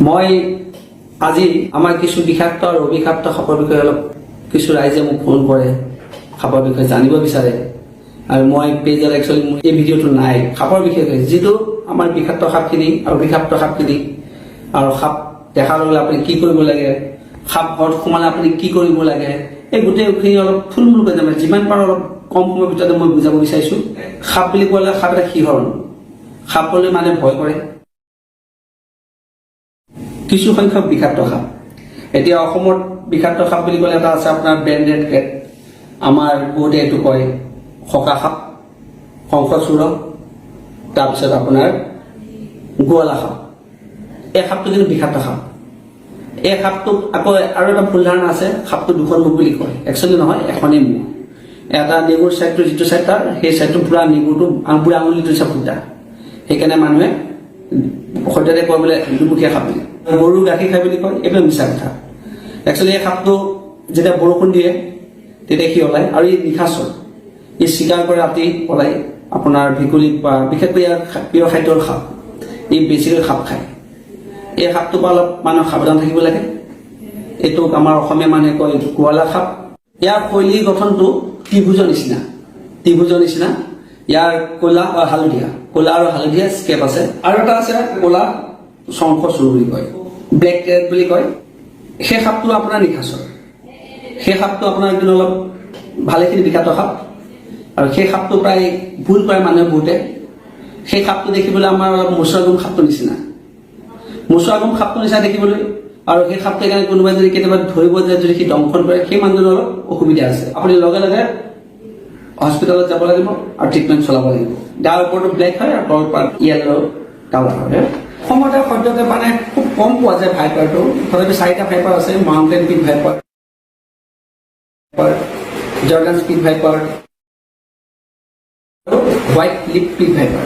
মই আজি আমাৰ কিছু বিষাক্ত আৰু অবিষাক্ত সাপৰ বিষয়ে অলপ কিছু ৰাইজে মোক ফোন কৰে, সাপৰ বিষয়ে জানিব বিচাৰে। আৰু মই পেজত একচুৱেলি মোৰ এই ভিডিঅ'টো নাই সাপৰ বিষয়ে, যিটো আমাৰ বিষাক্ত সাপখিনি আৰু বিষাক্ত সাপখিনি আৰু সাপ দেখাৰ লগে আপুনি কি কৰিব লাগে, সাপ ঘৰত সোমালে আপুনি কি কৰিব লাগে, এই গোটেইখিনি অলপ থুলমূলকৈ জানে। যিমান পাৰোঁ অলপ কম সময়ৰ ভিতৰতে মই বুজাব বিচাৰিছোঁ। সাপ বুলি ক'লে সাপ এটা শিহৰণ, সাপ বুলি মানে ভয় কৰে। কিছু সংখ্যক বিষাক্ত সাপ, এতিয়া অসমত বিষাক্ত সাপ বুলি ক'লে এটা আছে আপোনাৰ ব্ৰেণ্ডেড কেট, আমাৰ বহুতে এইটো কয় সকা সাপ, শংখচূড়, তাৰপিছত আপোনাৰ গোৱালা সাপ। এই সাপটো কিন্তু বিষাক্ত সাপ। এই সাপটোক আকৌ আৰু এটা ভুল ধাৰণা আছে, সাপটো দুখন মুখ বুলি কয়। একচুৱেলি নহয়, এখনেই মুখ। এটা নেগুৰ চাইডটো যিটো চাইড তাৰ, সেই চাইডটো পুৰা নেগুৰটো পুৰা আঙুলিটো হিচাপ ফুটা, সেইকাৰণে মানুহে সদ্যহতে কয় বোলে দুমুখীয়া সাপ বুলি। গৰু গাখীৰ খাই বুলি কয়, এইটো মিছা কথা। একচুৱেলি এই সাপটো যেতিয়া বৰষুণ দিয়ে তেতিয়া সি ওলায়, আৰু ই নিশাচৰ, ই চিকাৰ কৰে, ৰাতি ওলায় আপোনাৰ ভেকুলীত বা বিশেষকৈ ইয়াৰ প্ৰিয় খাদ্যৰ সাপ, ই বেছিকৈ সাপ খায়। এই সাপটোৰ পৰা অলপ মানুহ সাৱধান থাকিব লাগে। এইটোক আমাৰ অসমীয়া মানুহে কয় গোৱালা সাপ। ইয়াৰ শৈলী গঠনটো ত্ৰিভুজৰ নিচিনা। ইয়াৰ ক'লা আৰু হালধীয়া, ক'লা আৰু হালধীয়া স্কেপ আছে। আৰু এটা আছে ক'লা শংখচূড় বুলি কয়, ব্লেক কেট বুলি কয়। সেই সাপটো আপোনাৰ নিশাচৰ, সেই সাপটো আপোনাৰ কিন্তু অলপ ভালেখিনি বিষাক্ত সাপ। আৰু সেই সাপটো প্ৰায় ভুল কৰে মানুহে বহুতে। সেই সাপটো দেখিবলৈ আমাৰ অলপ মোচাগুম সাপটোৰ নিচিনা দেখিবলৈ। আৰু সেই সাপটোৰ কাৰণে কোনোবাই যদি কেতিয়াবা ধৰিব যায়, যদি সি দংশন কৰে, সেই মানুহজনৰ অলপ অসুবিধা আছে। আপুনি লগে লগে হস্পিটেলত যাব লাগিব আৰু ট্ৰিটমেণ্ট চলাব লাগিব। গাৰ ওপৰতো ব্লেক হয় আৰু তলৰ পৰা য়েল্ল' কালাৰ হয়। অসমতে সদ্যহতে মানে খুব কম পোৱা যায় ভাইপাৰটো। তথাপি 4টা ভাইপাৰ আছে, mountain pit viper, Jordan speed viper, white lip pit viper,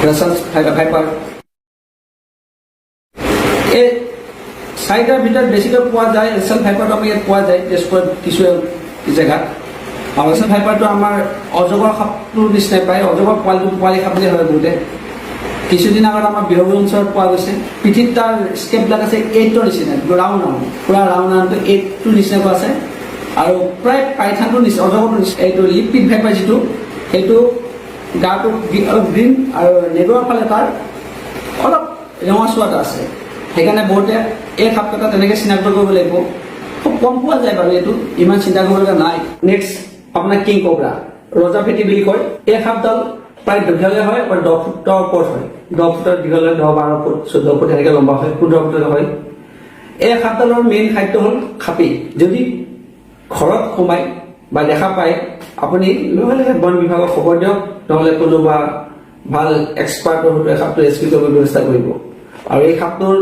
Russell viper. এই 4টাৰ ভিতৰত বেছিকৈ পোৱা যায় ৰাছাল ভাইপাৰটো আমাৰ ইয়াত পোৱা যায় তেজপুৰত কিছু জেগাত। আৰু ৰাছাল ভাইপাৰটো আমাৰ অজগৰ সাপটোৰ নিচিনাই পায়। অজগৰ পোৱালি সাপ বুলি ভাবে বহুতে। কিছুদিন আগত আমাৰ বিহগুৰি অঞ্চলত পোৱা গৈছে। পিঠিত তাৰ স্কেপবিলাক আছে 8ৰ নিচিনা, ৰাউণ্ড পুৰা ৰাউণ্ডটো 8টোৰ নিচিনাকৈ আছে। আৰু প্ৰায় পাইথানটোৰ নিচিনা, অজগৰটোৰ নিচিনা। এইটো লিপ পিক ভাইপাৰ যিটো, সেইটো গাটো অলপ গ্ৰীণ আৰু নেগুৰৰ ফালে তাৰ অলপ ৰঙাচুৱা এটা আছে। সেইকাৰণে বহুতে এই সাপকেইটা তেনেকৈ চিনাক্ত কৰিব লাগিব। খুব কম পোৱা যায় বাৰু, এইটো ইমান চিন্তা কৰিবলগীয়া নাই। নেক্সট আপোনাৰ কিং কবৰা, ৰজা ফেটি বুলি কয়। এই সাপডাল প্ৰায় দীঘলীয়া হয় আৰু 10 ফুটৰ ওপৰত হয়। 10 ফুটৰ দীঘল হয়, 10-12 ফুট, 14 ফুট এনেকৈ লম্বা হয়, 15 ফুটৰ হয়। এই সাপডালৰ মেইন খাদ্য হ'ল খাপি। যদি ঘৰত সোমাই বা দেখা পায়, আপুনি লগে লগে বন বিভাগক খবৰ দিয়ক, নহ'লে কোনোবা ভাল এক্সপাৰ্টৰ সৈতে সাপটো ৰেস্কিউ কৰিব ব্যৱস্থা কৰিব। আৰু এই সাপটোৰ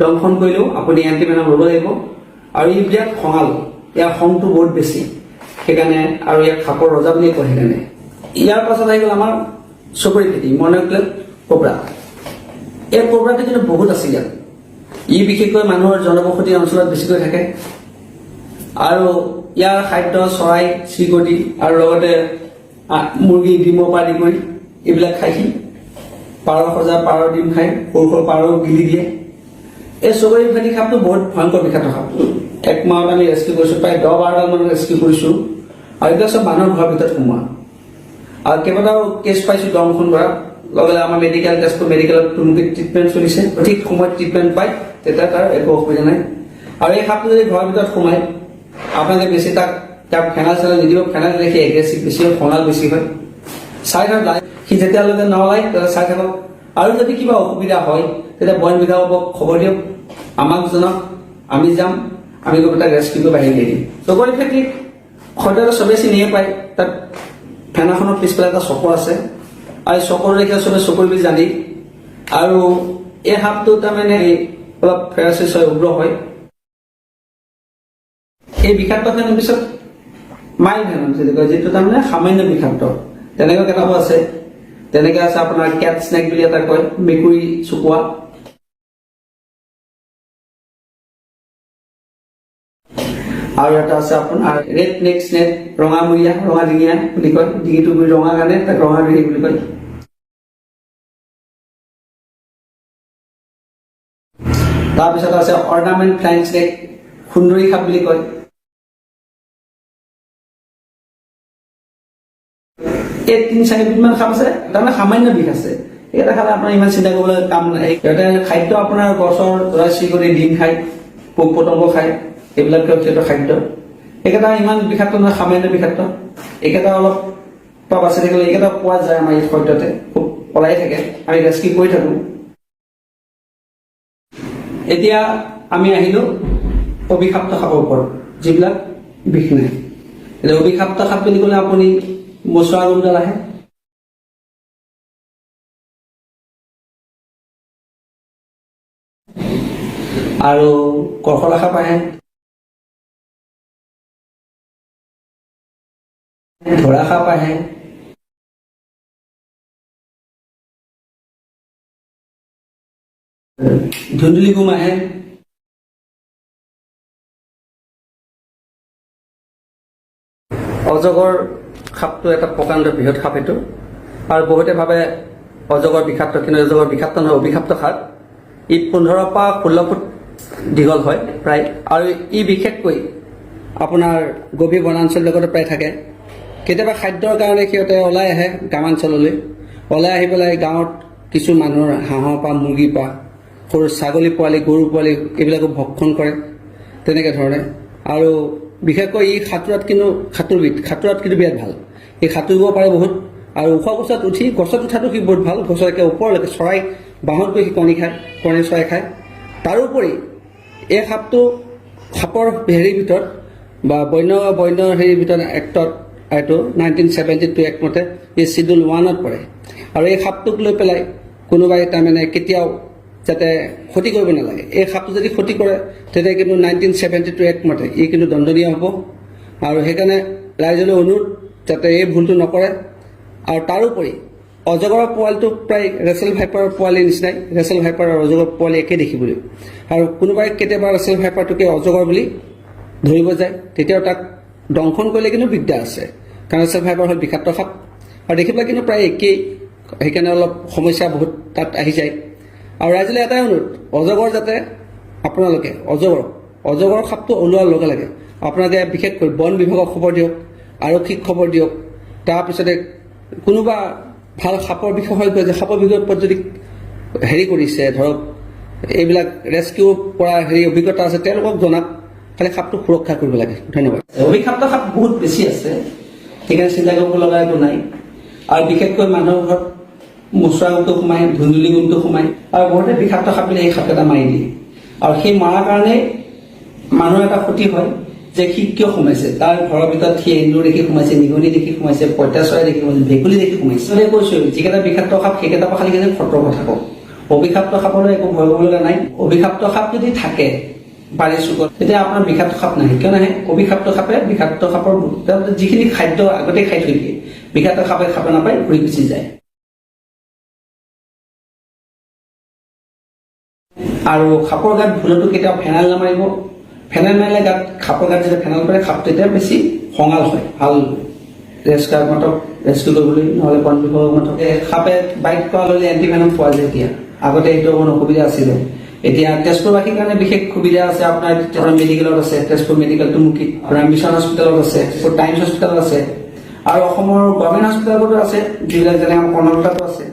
দংশন কৰিলেও আপুনি এণ্টিভেনম ল'ব লাগিব। আৰু ই বিৰাট খঙাল, ইয়াৰ খংটো বহুত বেছি, সেইকাৰণে আৰু ইয়াক সাপৰ ৰজা বুলিয়ে কয়। সেইকাৰণে ইয়াৰ পাছত আহি গ'ল আমাৰ চকৰি ফেটি, মন'ক্লেট কবৰা। এই কবৰাটো কিন্তু বহুত আছে ইয়াত। ই বিশেষকৈ মানুহৰ জনবসতি অঞ্চলত বেছিকৈ থাকে। আৰু ইয়াৰ খাদ্য চৰাই চিৰিকটি আৰু লগতে মুৰ্গী ডিমৰ পৰা আদি কৰি এইবিলাক খায় সি। পাৰ সজা, পাৰৰ ডিম খায়, সৰু সৰু পাৰও গিলি দিয়ে। এই চকৰি ফেটি সাপটো বহুত ভয়ংকৰ বিষাক্ত সাপ। 1 মাহত আমি ৰেস্কিউ কৰিছোঁ, প্ৰায় 10-12ডাল মান ৰেস্কিউ কৰিছোঁ। আৰু এইবিলাক চব মানুহৰ ঘৰৰ ভিতৰত সোমোৱা। আৰু কেইবাটাও কেছ পাইছোঁ দংশন কৰা। লগে লগে আমাৰ তেজপুৰ মেডিকেলত টুমুকীত ট্ৰিটমেণ্ট চলিছে। ঠিক সময়ত ট্ৰিটমেণ্ট পায়, তেতিয়া তাৰ একো অসুবিধা নাই। আৰু এই সাপটো যদি ঘৰৰ ভিতৰত সোমায়, আপোনালোকে বেছি তাক ফেনাইল চেনাইল নিদিব। ফেনাইল দিলে সি এগ্ৰেছিভ বেছি হয়, খঙাল বেছি হয়। চাই থাকক, সি যেতিয়ালৈকে নলায় তেতিয়া চাই থাকক। আৰু যদি কিবা অসুবিধা হয় তেতিয়া বন বিভাগক খবৰ দিয়ক, আমাক জনাওক, আমি যাম, আমি গৈ তাক ৰেস্কিউ কৰি বাহিৰ দিম। চকৰি ফেটিক সদায় চবেই চিনিয়ে পায়। তাত ফেনাখনৰ পিছফালে এটা চকৰ আছে, আৰু চকৰ দেখিলে চবে চকৰি বুলি জানি। আৰু এই সাপটো তাৰমানে অলপ ফেৰাচিছ হয়, উগ্ৰ হয়। এই বিষাক্ত ফেনৰ পিছত মাইল্ড ভেনম বুলি কয়, যিটো তাৰমানে সামান্য বিষাক্ত। তেনেকৈ কেইটাও আছে। তেনেকৈ আছে আপোনাৰ কেট স্নেক বুলি এটা কয়, মেকুৰী চুকোৱা। আৰু এটা আছে আপোনাৰ ৰেড নেক স্নেক, ৰঙামূৰীয়া, ৰঙা ডিঙিয়া বুলি কয়। ডিঙিটো ৰঙা কাৰণে তাক ৰঙা ডিঙি বুলি কয়। তাৰপিছত আছে অৰ্নামেণ্ট ফ্লাইং স্নেক, সুন্দৰী সাপ বুলি কয়। এই 3-4 বিধমান সাপ আছে, তাৰমানে সামান্য বিষ আছে। এইকেইটা খালে আপোনাৰ ইমান চিন্তা কৰিবলৈ কাম নাই। সিহঁতে খাদ্য আপোনাৰ গছৰ চৰাই-চিৰিকটি ডিম খায়, পোক পতংগ খায়, এইবিলাক সিহঁতৰ খাদ্য। এইকেইটা ইমান বিষাক্ত নহয়, সামান্য বিষাক্ত। এইকেইটা অলপ বাচি থাকিলে এইকেইটা পোৱা যায় আমাৰ এই সদ্যহতে, খুব পলাই থাকে, আমি ৰেস্কিউ কৰি থাকো। এতিয়া আমি আহিলো অভিশাপ্ত সাপৰ ওপৰত, যিবিলাক বিষ নাই। এতিয়া অভিশাপ্ত সাপ বুলি ক'লে আপুনি মচুৱা গোন্ধডাল আহে, আৰু কৰ্কলা সাপ আহে, ধৰা সাপ আহে, ধুন্দুলি গোম আহে, অজগৰ সাপটো এটা প্ৰকাণ্ড বৃহৎ সাপ এইটো, আৰু বহুতে ভাবে অজগৰ বিষাক্ত, কিন্তু অজগৰ বিষাক্ত নহয়, অভিশাপ্ত সাপ। ই 15 পৰা 16 ফুট দীঘল হয় প্ৰায়, আৰু ই বিশেষকৈ আপোনাৰ গভীৰ বনাঞ্চল লগতে প্ৰায় থাকে। কেতিয়াবা খাদ্যৰ কাৰণে সিহঁতে ওলাই আহে গ্ৰামাঞ্চললৈ, ওলাই আহি পেলাই গাঁৱত কিছু মানুহৰ হাঁহৰ পৰা, মুৰ্গীৰ পৰা, সৰু ছাগলী পোৱালি, গৰু পোৱালি এইবিলাকো ভক্ষণ কৰে, তেনেকৈ ধৰণে। আৰু বিশেষকৈ ই সাঁতোৰাত কিন্তু বিৰাট ভাল। ই সাঁতুৰিব পাৰে বহুত, আৰু ওখ গছত উঠি, গছত উঠাটো সি বহুত ভাল, গছৰ একে ওপৰলৈকে, চৰাই বাঁহত গৈ সি কণী চৰাই খায়। তাৰোপৰি এই সাপৰ হেৰিৰ ভিতৰত বা বন্য হেৰিৰ ভিতৰত এক্টত এইটো 1972 এক্ট মতে এই চিডুল 1ত পৰে। আৰু এই সাপটোক লৈ পেলাই কোনোবাই তাৰমানে কেতিয়াও যাতে ক্ষতি কৰিব নালাগে। এই সাপটো যদি ক্ষতি কৰে তেতিয়া কিন্তু 1972 এক্ট মতে ই কিন্তু দণ্ডনীয় হ'ব। আৰু সেইকাৰণে ৰাইজলৈ অনুৰোধ যাতে এই ভুলটো নকৰে। আৰু তাৰোপৰি অজগৰৰ পোৱালিটো প্ৰায় ৰেচেল ভাইপাৰৰ পোৱালিৰ নিচিনাই, ৰেচেল ভাইপাৰ আৰু অজগৰ পোৱালি একে দেখিবলৈ। আৰু কোনোবাই কেতিয়াবা ৰেচেল ভাইপাৰটোকে অজগৰ বুলি ধৰিব যায়, তেতিয়াও তাক দংশন কৰিলে কিন্তু দিগদাৰ আছে, কাৰণ ৰেচেল ভাইপাৰ হ'ল বিষাক্ত সাপ, আৰু দেখিবলৈ কিন্তু প্ৰায় একেই, সেইকাৰণে অলপ সমস্যা বহুত তাত আহি যায়। আৰু ৰাইজলৈ এটাই অনুৰোধ, অজগৰ যাতে আপোনালোকে অজগৰ সাপটো ওলোৱাৰ লগে লগে আপোনালোকে বিশেষকৈ বন বিভাগক খবৰ দিয়ক, আৰক্ষীক খবৰ দিয়ক। তাৰপিছতে কোনোবা ভাল সাপৰ বিশেষজ্ঞ যে সাপৰ বিষয়ৰ ওপৰত যদি হেৰি কৰিছে, ধৰক এইবিলাক ৰেস্কিউ কৰা অভিজ্ঞতা আছে, তেওঁলোকক জনাক। খালি সাপটো সুৰক্ষা কৰিব লাগে। ধন্যবাদ। অভিশাপ্ত সাপ বহুত বেছি আছে, সেইকাৰণে চিন্তা কৰিব লগা একো নাই। আৰু বিশেষকৈ মানুহৰ ঘৰত মচুৱা গোমটো সোমায়, ধুন্দুলি গোমটো সোমায়, আৰু বহুতে বিষাক্ত সাপ বুলি সেই সাপকেইটা মাৰি দিয়ে। আৰু সেই মৰাৰ কাৰণে মানুহৰ এটা ক্ষতি হয় যে সি কিয় সোমাইছে, তাৰ ঘৰৰ ভিতৰত সি এন্দুৰ দেখি সোমাইছে, নিগনি দেখি সোমাইছে, পঁইতা চৰাই দেখি সোমাইছে, ভেকুলী দেখি সোমাইছে। কৈছো যিকেইটা বিষাক্ত সাপ সেইকেইটা পৰা খালি সতৰ্ক থাকক। অভিশাপ্ত সাপলৈ একো ভয় কৰিব লগা নাই। অভিশাপ্ত সাপ যদি থাকে বাৰীৰ চুকত, তেতিয়া আপোনাৰ বিষাক্ত সাপ নাহে। কিয় নাহে? অভিশাপ্ত সাপে বিষাক্ত সাপৰ যিখিনি খাদ্য আগতে খাই থৈ দিয়ে, বিষাক্ত সাপে নাপায়, ঘূৰি গুচি যায়। আৰু সাপৰ গাত ভুলতো কেতিয়াও ফেনাইল নামাৰিব। ফেনাইল মাৰিলে গাত, সাপৰ গাত যেতিয়া ফেনাইল পৰে, সাপটো তেতিয়া বেছি খঙাল হয়। ভাল ৰেস্কিউ কৰিবলৈ, নহ'লে বন বিভাগৰ মাতক। সাপে বাইট কৰা ল'লে এণ্টিভেনম পোৱা যায় এতিয়া, আগতে এইটো অকণ অসুবিধা আছিলে। এতিয়া তেজপুৰবাসীৰ কাৰণে বিশেষ সুবিধা আছে, আপোনাৰ মেডিকেলত আছে, তেজপুৰ মেডিকেল টুমুকি, মিছন হস্পিটেলত আছে, টাইমছ হস্পিটেলত আছে, আৰু অসমৰ গভৰ্ণমেণ্ট হস্পিটেলতো আছে, যিবিলাক যেনে আমাৰ কৰ্ণাটকাতো আছে।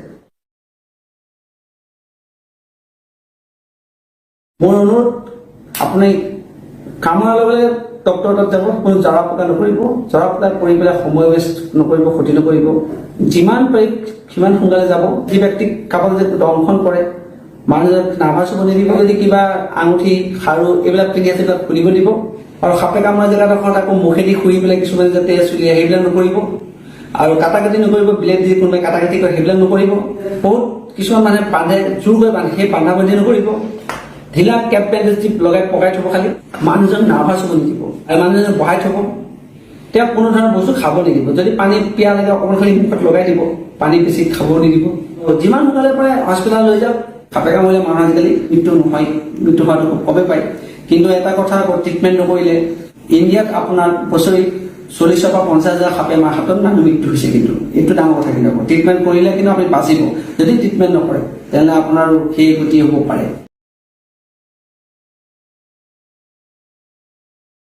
মোৰ অনুৰোধ, আপুনি কামৰ লগে ডক্টৰ তাত যাব, কোনো জৰা ফুকা নকৰিব, জৰা ফুকা কৰি পেলাই সময় ৱেষ্ট নকৰিব, ক্ষতি নকৰিব। যিমান পাৰি সিমান সোনকালে যাব। যি ব্যক্তিক কাৰোবাক যদি দংশন কৰে, মানুহজনক নাৰ্ভাছ হ'ব নিদিব। যদি কিবা আঙুঠি, খাৰু এইবিলাক পিন্ধি আছে তাত খুলিব দিব। আৰু সাপে কামোৰা জেগাডোখৰত আকৌ মুখেদি শুই পেলাই কিছুমানে যাতে চুলিয়া, সেইবিলাক নকৰিব। আৰু কাটাকাটি নকৰিব, বিলেট দি কোনোবাই কাটাকাটি কৰে, সেইবিলাক নকৰিব। বহুত কিছুমান মানুহে বান্ধে, জোৰ কৰি বান্ধে, সেই বান্ধা বান্ধি নকৰিব। ঢিলা কেপ বেণ্ডেজ লগাই পকাই থব, খালি মানুহজন নাৰ্ভাছ হ'ব নিদিব, আৰু মানুহজন বহাই থব। তেওঁ কোনো ধৰণৰ বস্তু খাব নিদিব। যদি পানী পিয়া লাগে অকণমান খালি মুখত লগাই দিব, পানী বেছি খাব নিদিব। যিমান সোনকালে পাৰে হস্পিটেল লৈ যাওক। সাপে কামুৰিলে মানুহ আজিকালি মৃত্যু নহয়, মৃত্যু হোৱাটো খুব কমেই পায়। কিন্তু এটা কথা, ট্ৰিটমেণ্ট নকৰিলে ইণ্ডিয়াত আপোনাৰ বছৰি 40,000 পৰা 50,000 সাপে হাতত মানুহ মৃত্যু হৈছে। কিন্তু এইটো ডাঙৰ কথা। কিন্তু ট্ৰিটমেণ্ট কৰিলে কিন্তু আপুনি বাচিব। যদি ট্ৰিটমেণ্ট নকৰে তেনেহ'লে আপোনাৰ সেই গতি হ'ব পাৰে।